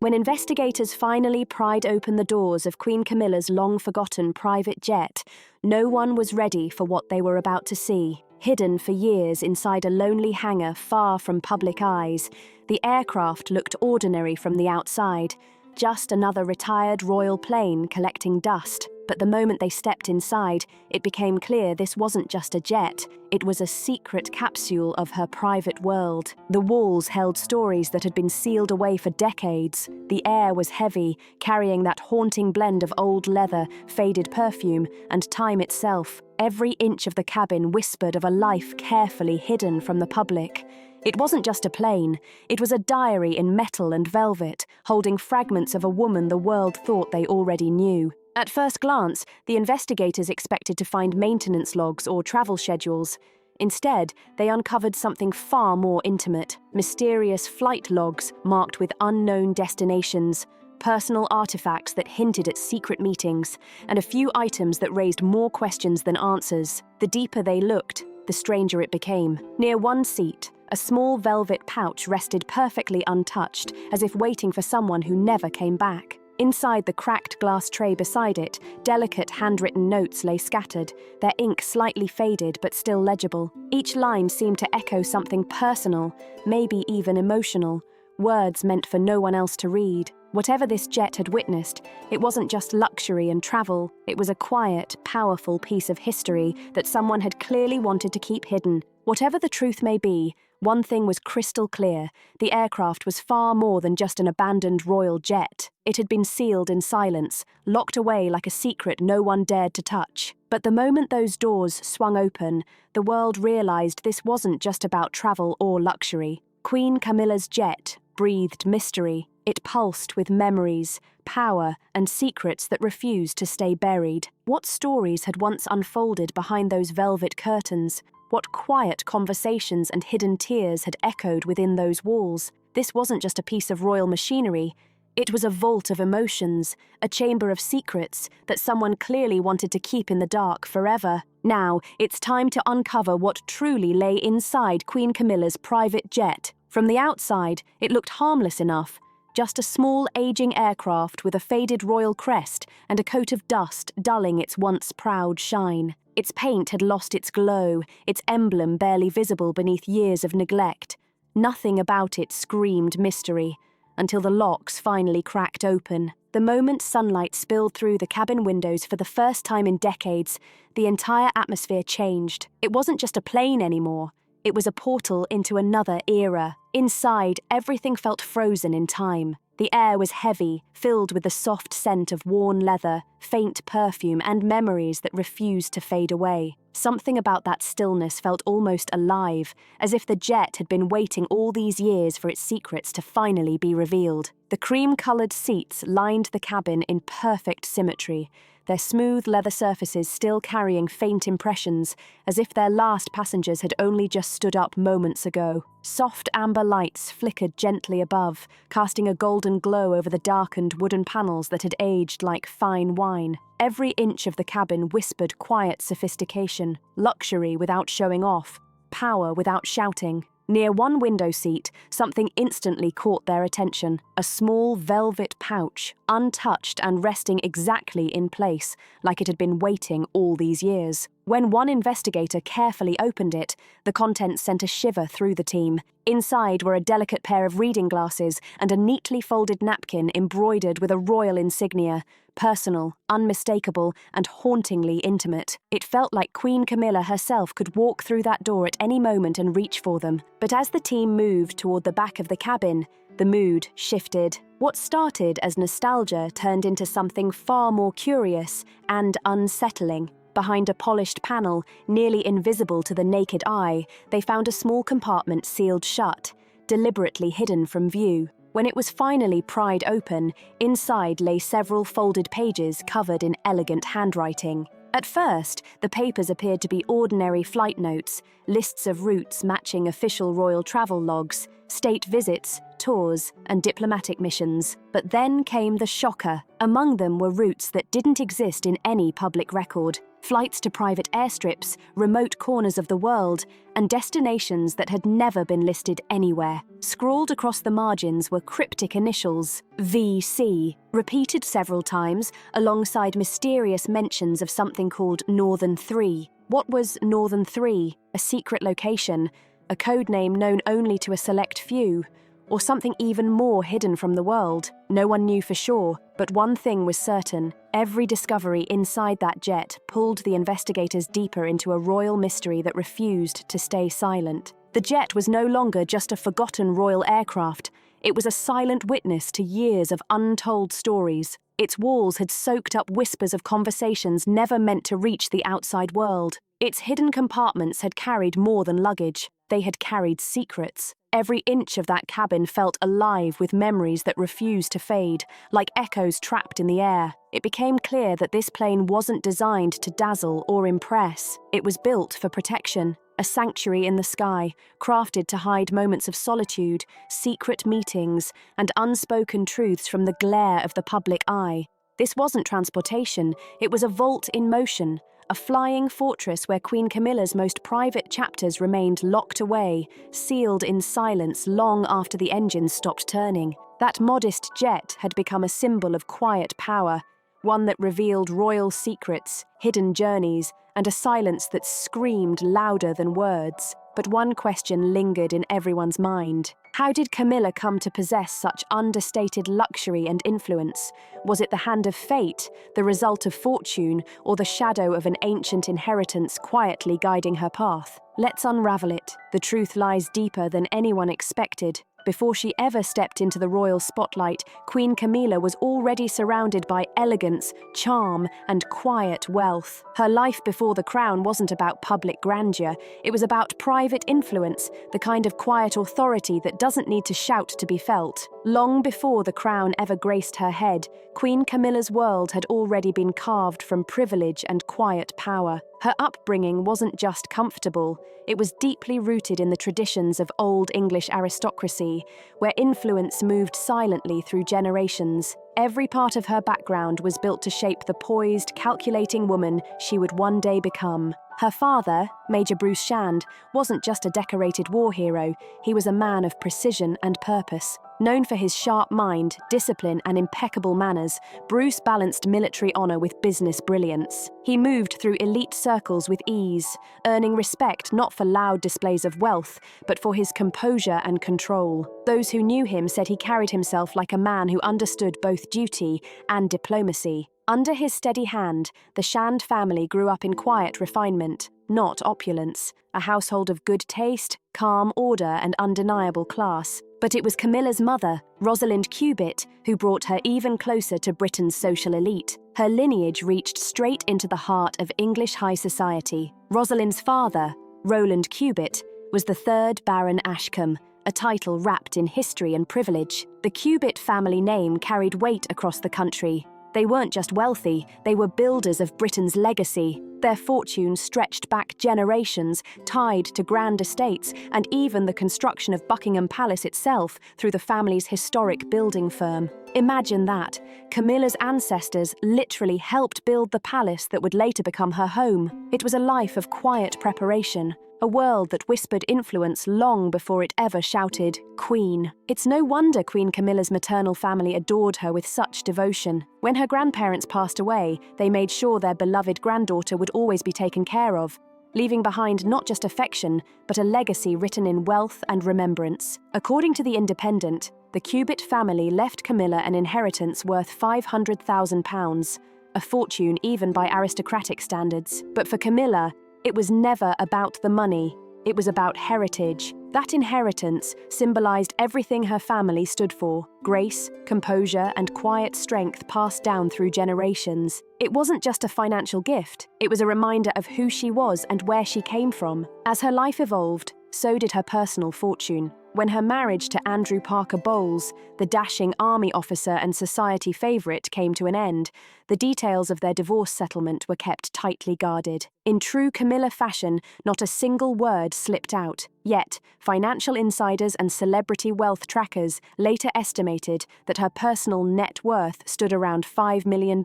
When investigators finally pried open the doors of Queen Camilla's long-forgotten private jet, no one was ready for what they were about to see. Hidden for years inside a lonely hangar far from public eyes, the aircraft looked ordinary from the outside, just another retired royal plane collecting dust. But the moment they stepped inside, it became clear this wasn't just a jet, it was a secret capsule of her private world. The walls held stories that had been sealed away for decades. The air was heavy, carrying that haunting blend of old leather, faded perfume, and time itself. Every inch of the cabin whispered of a life carefully hidden from the public. It wasn't just a plane, it was a diary in metal and velvet, holding fragments of a woman the world thought they already knew. At first glance, the investigators expected to find maintenance logs or travel schedules. Instead, they uncovered something far more intimate: mysterious flight logs marked with unknown destinations, personal artifacts that hinted at secret meetings, and a few items that raised more questions than answers. The deeper they looked, the stranger it became. Near one seat, a small velvet pouch rested perfectly untouched, as if waiting for someone who never came back. Inside the cracked glass tray beside it, delicate handwritten notes lay scattered, their ink slightly faded but still legible. Each line seemed to echo something personal, maybe even emotional, words meant for no one else to read. Whatever this jet had witnessed, it wasn't just luxury and travel, it was a quiet, powerful piece of history that someone had clearly wanted to keep hidden. Whatever the truth may be, one thing was crystal clear: the aircraft was far more than just an abandoned royal jet. It had been sealed in silence, locked away like a secret no one dared to touch. But the moment those doors swung open, the world realized this wasn't just about travel or luxury. Queen Camilla's jet breathed mystery. It pulsed with memories, power, and secrets that refused to stay buried. What stories had once unfolded behind those velvet curtains? What quiet conversations and hidden tears had echoed within those walls? This wasn't just a piece of royal machinery. It was a vault of emotions, a chamber of secrets that someone clearly wanted to keep in the dark forever. Now, it's time to uncover what truly lay inside Queen Camilla's private jet. From the outside, it looked harmless enough. Just a small, aging aircraft with a faded royal crest and a coat of dust dulling its once proud shine. Its paint had lost its glow, its emblem barely visible beneath years of neglect. Nothing about it screamed mystery, until the locks finally cracked open. The moment sunlight spilled through the cabin windows for the first time in decades, the entire atmosphere changed. It wasn't just a plane anymore. It was a portal into another era. Inside, everything felt frozen in time. The air was heavy, filled with the soft scent of worn leather, faint perfume, and memories that refused to fade away. Something about that stillness felt almost alive, as if the jet had been waiting all these years for its secrets to finally be revealed. The cream-colored seats lined the cabin in perfect symmetry, their smooth leather surfaces still carrying faint impressions, as if their last passengers had only just stood up moments ago. Soft amber lights flickered gently above, casting a golden glow over the darkened wooden panels that had aged like fine wine. Every inch of the cabin whispered quiet sophistication, luxury without showing off, power without shouting. Near one window seat, something instantly caught their attention: a small velvet pouch, untouched and resting exactly in place, like it had been waiting all these years. When one investigator carefully opened it, the contents sent a shiver through the team. Inside were a delicate pair of reading glasses and a neatly folded napkin embroidered with a royal insignia, personal, unmistakable, and hauntingly intimate. It felt like Queen Camilla herself could walk through that door at any moment and reach for them. But as the team moved toward the back of the cabin, the mood shifted. What started as nostalgia turned into something far more curious and unsettling. Behind a polished panel, nearly invisible to the naked eye, they found a small compartment sealed shut, deliberately hidden from view. When it was finally pried open, inside lay several folded pages covered in elegant handwriting. At first, the papers appeared to be ordinary flight notes, lists of routes matching official royal travel logs, state visits, tours, and diplomatic missions. But then came the shocker. Among them were routes that didn't exist in any public record. flights to private airstrips, remote corners of the world, and destinations that had never been listed anywhere. Scrawled across the margins were cryptic initials, VC, repeated several times alongside mysterious mentions of something called Northern 3. What was Northern 3? A secret location, a code name known only to a select few, or something even more hidden from the world? No one knew for sure, but one thing was certain. Every discovery inside that jet pulled the investigators deeper into a royal mystery that refused to stay silent. The jet was no longer just a forgotten royal aircraft. It was a silent witness to years of untold stories. Its walls had soaked up whispers of conversations never meant to reach the outside world. Its hidden compartments had carried more than luggage. They had carried secrets. Every inch of that cabin felt alive with memories that refused to fade, like echoes trapped in the air. It became clear that this plane wasn't designed to dazzle or impress. It was built for protection, a sanctuary in the sky, crafted to hide moments of solitude, secret meetings, and unspoken truths from the glare of the public eye. This wasn't transportation, it was a vault in motion, a flying fortress where Queen Camilla's most private chapters remained locked away, sealed in silence long after the engines stopped turning. That modest jet had become a symbol of quiet power, one that revealed royal secrets, hidden journeys, and a silence that screamed louder than words. But one question lingered in everyone's mind. How did Camilla come to possess such understated luxury and influence? Was it the hand of fate, the result of fortune, or the shadow of an ancient inheritance quietly guiding her path? Let's unravel it. The truth lies deeper than anyone expected. Before she ever stepped into the royal spotlight, Queen Camilla was already surrounded by elegance, charm, and quiet wealth. Her life before the crown wasn't about public grandeur, it was about private influence, the kind of quiet authority that doesn't need to shout to be felt. Long before the crown ever graced her head, Queen Camilla's world had already been carved from privilege and quiet power. Her upbringing wasn't just comfortable, it was deeply rooted in the traditions of Old English aristocracy, where influence moved silently through generations. Every part of her background was built to shape the poised, calculating woman she would one day become. Her father, Major Bruce Shand, wasn't just a decorated war hero, he was a man of precision and purpose. Known for his sharp mind, discipline, and impeccable manners, Bruce balanced military honor with business brilliance. He moved through elite circles with ease, earning respect not for loud displays of wealth, but for his composure and control. Those who knew him said he carried himself like a man who understood both duty and diplomacy. Under his steady hand, the Shand family grew up in quiet refinement, not opulence, a household of good taste, calm order, and undeniable class. But it was Camilla's mother, Rosalind Cubitt, who brought her even closer to Britain's social elite. Her lineage reached straight into the heart of English high society. Rosalind's father, Roland Cubitt, was the third Baron Ashcombe, a title wrapped in history and privilege. The Cubitt family name carried weight across the country. They weren't just wealthy, they were builders of Britain's legacy. Their fortune stretched back generations, tied to grand estates, and even the construction of Buckingham Palace itself through the family's historic building firm. Imagine that. Camilla's ancestors literally helped build the palace that would later become her home. It was a life of quiet preparation, a world that whispered influence long before it ever shouted, "Queen." It's no wonder Queen Camilla's maternal family adored her with such devotion. When her grandparents passed away, they made sure their beloved granddaughter would always be taken care of, leaving behind not just affection, but a legacy written in wealth and remembrance. According to The Independent, the Cubitt family left Camilla an inheritance worth £500,000, a fortune even by aristocratic standards. But for Camilla, it was never about the money, it was about heritage. That inheritance symbolized everything her family stood for: grace, composure, and quiet strength passed down through generations. It wasn't just a financial gift, it was a reminder of who she was and where she came from. As her life evolved, so did her personal fortune. When her marriage to Andrew Parker Bowles, the dashing army officer and society favourite, came to an end, the details of their divorce settlement were kept tightly guarded. In true Camilla fashion, not a single word slipped out. Yet, financial insiders and celebrity wealth trackers later estimated that her personal net worth stood around $5 million,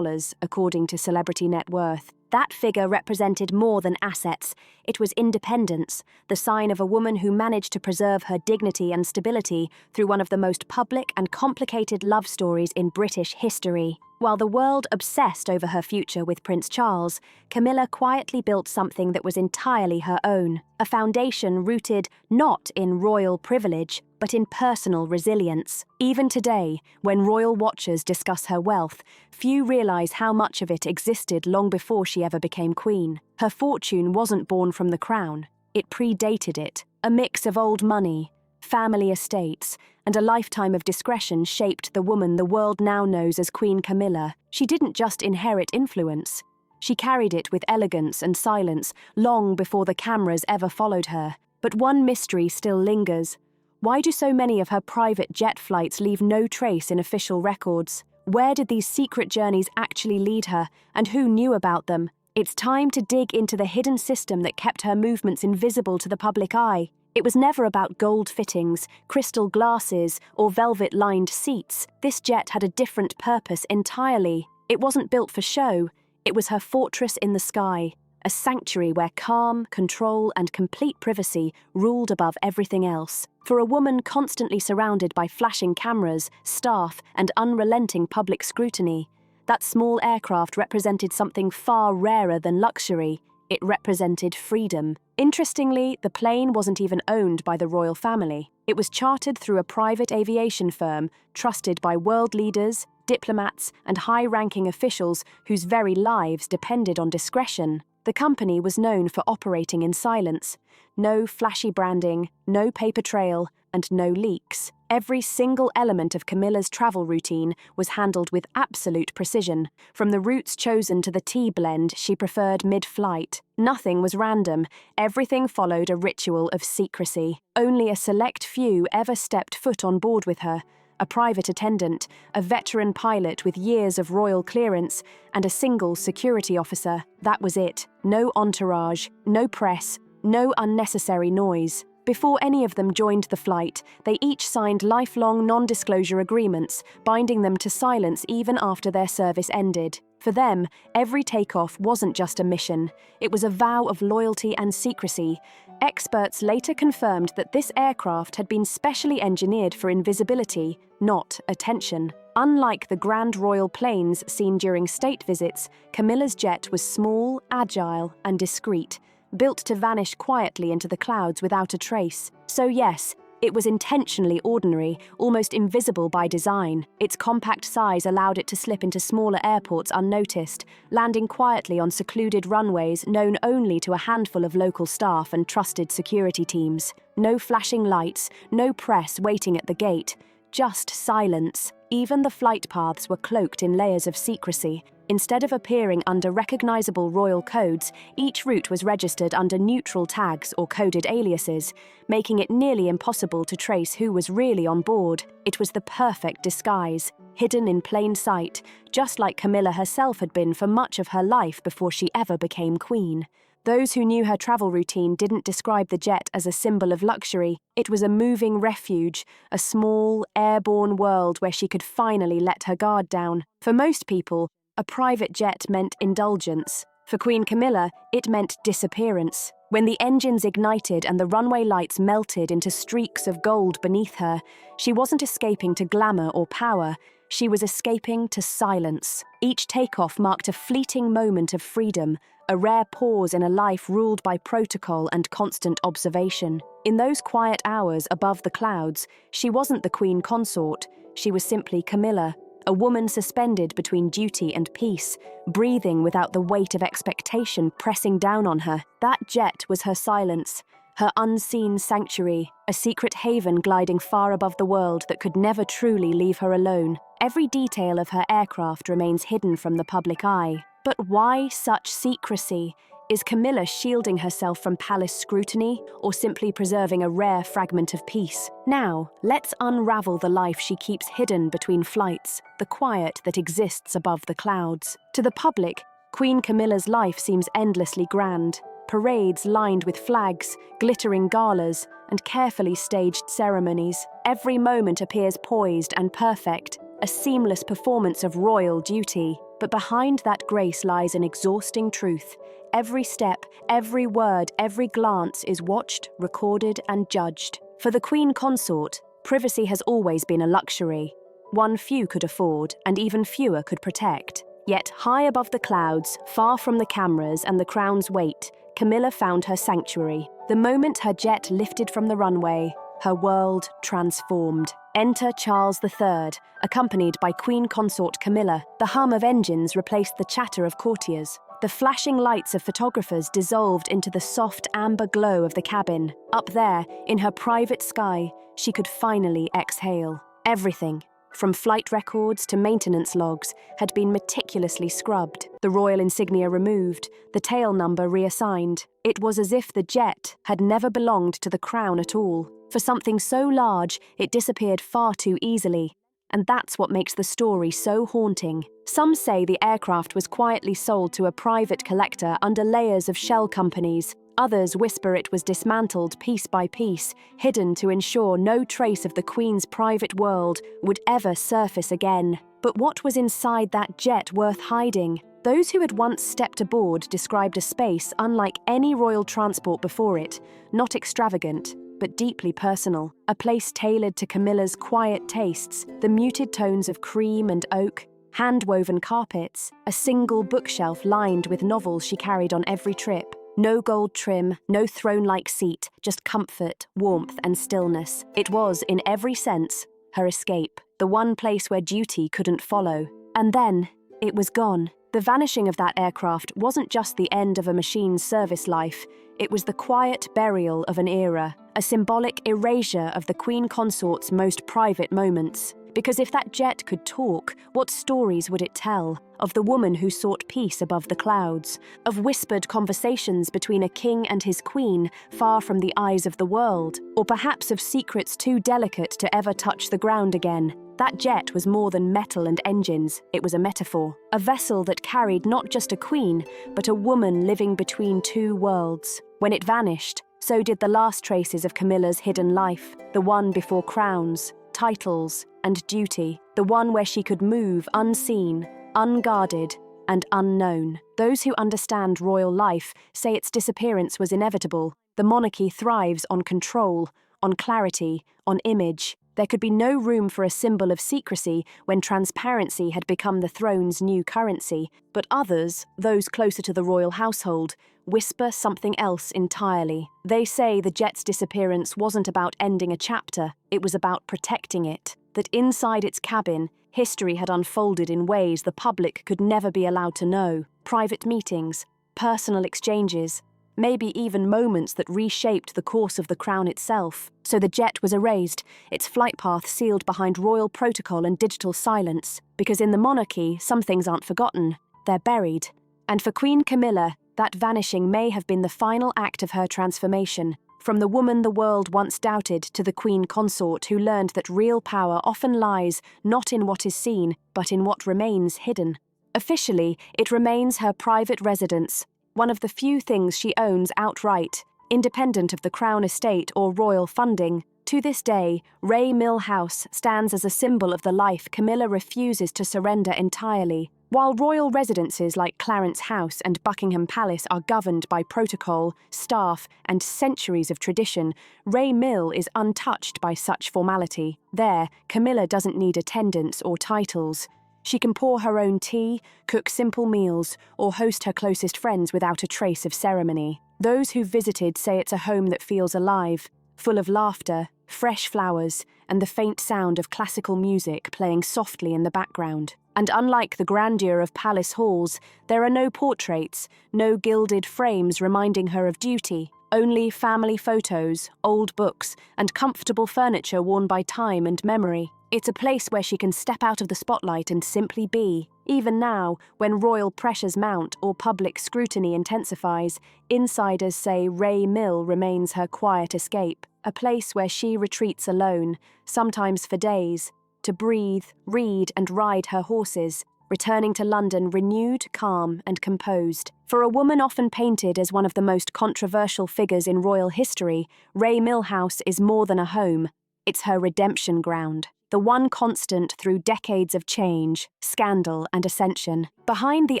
according to Celebrity Net Worth. That figure represented more than assets. It was independence, the sign of a woman who managed to preserve her dignity and stability through one of the most public and complicated love stories in British history. While the world obsessed over her future with Prince Charles, Camilla quietly built something that was entirely her own, a foundation rooted not in royal privilege, but in personal resilience. Even today, when royal watchers discuss her wealth, few realize how much of it existed long before she ever became queen. Her fortune wasn't born from the crown. It predated it. A mix of old money, family estates, and a lifetime of discretion shaped the woman the world now knows as Queen Camilla. She didn't just inherit influence. She carried it with elegance and silence long before the cameras ever followed her. But one mystery still lingers. Why do so many of her private jet flights leave no trace in official records? Where did these secret journeys actually lead her, and who knew about them? It's time to dig into the hidden system that kept her movements invisible to the public eye. It was never about gold fittings, crystal glasses, or velvet-lined seats. This jet had a different purpose entirely. It wasn't built for show. It was her fortress in the sky, a sanctuary where calm, control, and complete privacy ruled above everything else. For a woman constantly surrounded by flashing cameras, staff, and unrelenting public scrutiny, that small aircraft represented something far rarer than luxury. It represented freedom. Interestingly, the plane wasn't even owned by the royal family. It was chartered through a private aviation firm trusted by world leaders, diplomats, and high-ranking officials whose very lives depended on discretion. The company was known for operating in silence. No flashy branding, no paper trail, and no leaks. Every single element of Camilla's travel routine was handled with absolute precision, from the routes chosen to the tea blend she preferred mid-flight. Nothing was random. Everything followed a ritual of secrecy. Only a select few ever stepped foot on board with her. A private attendant, a veteran pilot with years of royal clearance, and a single security officer. That was it. No entourage, no press, no unnecessary noise. Before any of them joined the flight, they each signed lifelong non-disclosure agreements, binding them to silence even after their service ended. For them, every takeoff wasn't just a mission. It was a vow of loyalty and secrecy. Experts later confirmed that this aircraft had been specially engineered for invisibility, not attention. Unlike the grand royal planes seen during state visits, Camilla's jet was small, agile, and discreet, built to vanish quietly into the clouds without a trace. So yes, it was intentionally ordinary, almost invisible by design. Its compact size allowed it to slip into smaller airports unnoticed, landing quietly on secluded runways known only to a handful of local staff and trusted security teams. No flashing lights, no press waiting at the gate, just silence. Even the flight paths were cloaked in layers of secrecy. Instead of appearing under recognizable royal codes, each route was registered under neutral tags or coded aliases, making it nearly impossible to trace who was really on board. It was the perfect disguise, hidden in plain sight, just like Camilla herself had been for much of her life before she ever became queen. Those who knew her travel routine didn't describe the jet as a symbol of luxury. It was a moving refuge, a small, airborne world where she could finally let her guard down. For most people, a private jet meant indulgence. For Queen Camilla, it meant disappearance. When the engines ignited and the runway lights melted into streaks of gold beneath her, she wasn't escaping to glamour or power. She was escaping to silence. Each takeoff marked a fleeting moment of freedom, a rare pause in a life ruled by protocol and constant observation. In those quiet hours above the clouds, she wasn't the queen consort. She was simply Camilla, a woman suspended between duty and peace, breathing without the weight of expectation pressing down on her. That jet was her silence, her unseen sanctuary, a secret haven gliding far above the world that could never truly leave her alone. Every detail of her aircraft remains hidden from the public eye. But why such secrecy? Is Camilla shielding herself from palace scrutiny, or simply preserving a rare fragment of peace? Now, let's unravel the life she keeps hidden between flights, the quiet that exists above the clouds. To the public, Queen Camilla's life seems endlessly grand. Parades lined with flags, glittering galas, and carefully staged ceremonies. Every moment appears poised and perfect, a seamless performance of royal duty. But behind that grace lies an exhausting truth. Every step, every word, every glance is watched, recorded, and judged. For the Queen Consort, privacy has always been a luxury. One few could afford, and even fewer could protect. Yet, high above the clouds, far from the cameras and the crown's weight, Camilla found her sanctuary. The moment her jet lifted from the runway, her world transformed. Enter Charles III, accompanied by Queen Consort Camilla. The hum of engines replaced the chatter of courtiers. The flashing lights of photographers dissolved into the soft amber glow of the cabin. Up there, in her private sky, she could finally exhale. Everything, from flight records to maintenance logs, had been meticulously scrubbed. The royal insignia removed, the tail number reassigned. It was as if the jet had never belonged to the crown at all. For something so large, it disappeared far too easily. And that's what makes the story so haunting. Some say the aircraft was quietly sold to a private collector under layers of shell companies. Others whisper it was dismantled piece by piece, hidden to ensure no trace of the Queen's private world would ever surface again. But what was inside that jet worth hiding? Those who had once stepped aboard described a space unlike any royal transport before it, not extravagant, but deeply personal. A place tailored to Camilla's quiet tastes, the muted tones of cream and oak, hand-woven carpets, a single bookshelf lined with novels she carried on every trip. No gold trim, no throne-like seat, just comfort, warmth, and stillness. It was, in every sense, her escape, the one place where duty couldn't follow. And then, it was gone. The vanishing of that aircraft wasn't just the end of a machine's service life, it was the quiet burial of an era, a symbolic erasure of the Queen Consort's most private moments. Because if that jet could talk, what stories would it tell? Of the woman who sought peace above the clouds, of whispered conversations between a king and his queen, far from the eyes of the world, or perhaps of secrets too delicate to ever touch the ground again. That jet was more than metal and engines, it was a metaphor. A vessel that carried not just a queen, but a woman living between two worlds. When it vanished, so did the last traces of Camilla's hidden life, the one before crowns, titles, and duty, the one where she could move unseen, unguarded, and unknown. Those who understand royal life say its disappearance was inevitable. The monarchy thrives on control, on clarity, on image. There could be no room for a symbol of secrecy when transparency had become the throne's new currency. But others, those closer to the royal household, whisper something else entirely. They say the jet's disappearance wasn't about ending a chapter, it was about protecting it. That inside its cabin, history had unfolded in ways the public could never be allowed to know. Private meetings, personal exchanges, maybe even moments that reshaped the course of the crown itself. So the jet was erased, its flight path sealed behind royal protocol and digital silence. Because in the monarchy, some things aren't forgotten, they're buried. And for Queen Camilla, that vanishing may have been the final act of her transformation. From the woman the world once doubted to the Queen Consort who learned that real power often lies not in what is seen, but in what remains hidden. Officially, it remains her private residence, one of the few things she owns outright, independent of the crown estate or royal funding. To this day, Ray Mill House stands as a symbol of the life Camilla refuses to surrender entirely. While royal residences like Clarence House and Buckingham Palace are governed by protocol, staff, and centuries of tradition, Ray Mill is untouched by such formality. There, Camilla doesn't need attendance or titles. She can pour her own tea, cook simple meals, or host her closest friends without a trace of ceremony. Those who've visited say it's a home that feels alive, full of laughter, fresh flowers, and the faint sound of classical music playing softly in the background. And unlike the grandeur of palace halls, there are no portraits, no gilded frames reminding her of duty, only family photos, old books, and comfortable furniture worn by time and memory. It's a place where she can step out of the spotlight and simply be. Even now, when royal pressures mount or public scrutiny intensifies, insiders say Ray Mill remains her quiet escape, a place where she retreats alone, sometimes for days, to breathe, read, and ride her horses, returning to London renewed, calm, and composed. For a woman often painted as one of the most controversial figures in royal history, Ray Mill House is more than a home. It's her redemption ground. the one constant through decades of change, scandal, and ascension. Behind the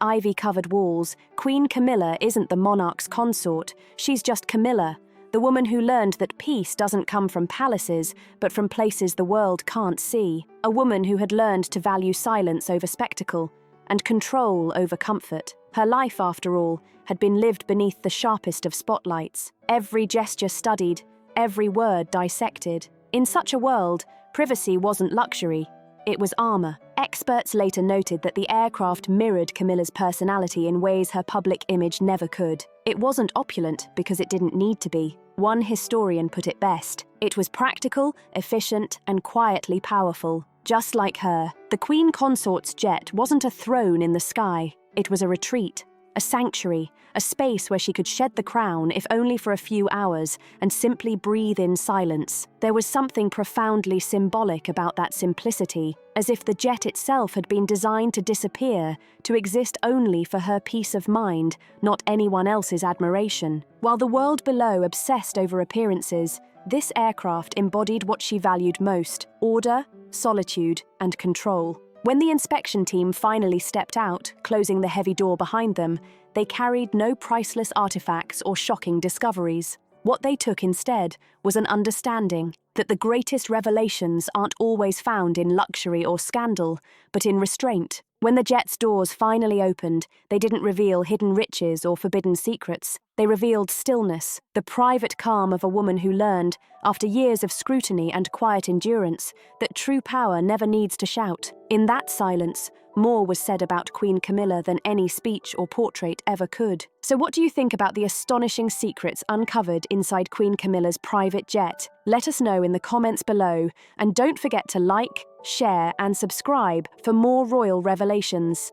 ivy-covered walls, Queen Camilla isn't the monarch's consort, she's just Camilla, the woman who learned that peace doesn't come from palaces, but from places the world can't see. A woman who had learned to value silence over spectacle, and control over comfort. Her life, after all, had been lived beneath the sharpest of spotlights, every gesture studied, every word dissected. In such a world, privacy wasn't luxury, it was armor. Experts later noted that the aircraft mirrored Camilla's personality in ways her public image never could. It wasn't opulent because it didn't need to be. One historian put it best: it was practical, efficient, and quietly powerful. Just like her, the Queen Consort's jet wasn't a throne in the sky, it was a retreat, a sanctuary, a space where she could shed the crown, if only for a few hours, and simply breathe in silence. There was something profoundly symbolic about that simplicity, as if the jet itself had been designed to disappear, to exist only for her peace of mind, not anyone else's admiration. While the world below obsessed over appearances, this aircraft embodied what she valued most: order, solitude, and control. When the inspection team finally stepped out, closing the heavy door behind them, they carried no priceless artifacts or shocking discoveries. What they took instead was an understanding that the greatest revelations aren't always found in luxury or scandal, but in restraint. When the jet's doors finally opened, they didn't reveal hidden riches or forbidden secrets. They revealed stillness, the private calm of a woman who learned, after years of scrutiny and quiet endurance, that true power never needs to shout. In that silence, more was said about Queen Camilla than any speech or portrait ever could. So what do you think about the astonishing secrets uncovered inside Queen Camilla's private jet? Let us know in the comments below, and don't forget to like, share, and subscribe for more royal revelations.